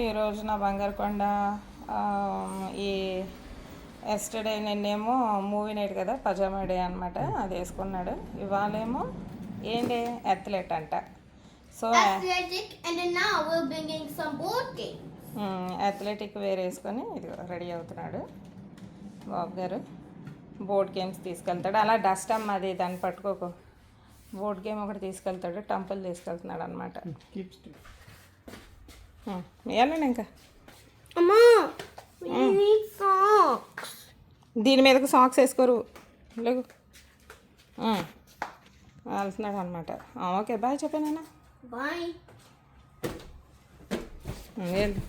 ఈరోజు నా బంగారు కొండ ఈ ఎస్టర్డే నిన్నేమో మూవీ నైట్ కదా, పజామా డే అనమాట, అది వేసుకున్నాడు. ఇవాళేమో ఏంటి అథ్లెట్ అంట. సో అథ్లెటిక్ వేర్ వేసుకొని ఇది రెడీ అవుతున్నాడు బాబు గారు. బోర్డ్ గేమ్స్ తీసుకెళ్తాడు. అలా డస్ట్ అమ్మ అది దాన్ని పట్టుకోకు. బోర్డ్ గేమ్ ఒకటి తీసుకెళ్తాడు, టెంపుల్ తీసుకెళ్తున్నాడు అనమాట. ఏమన్నా ఇంకా దీని మీదకి సాక్స్ వేసుకోరు లేకు వెళ్తున్నాడు అనమాట. ఓకే బాయ్ చెప్పాను. బాయ్. ఏంటి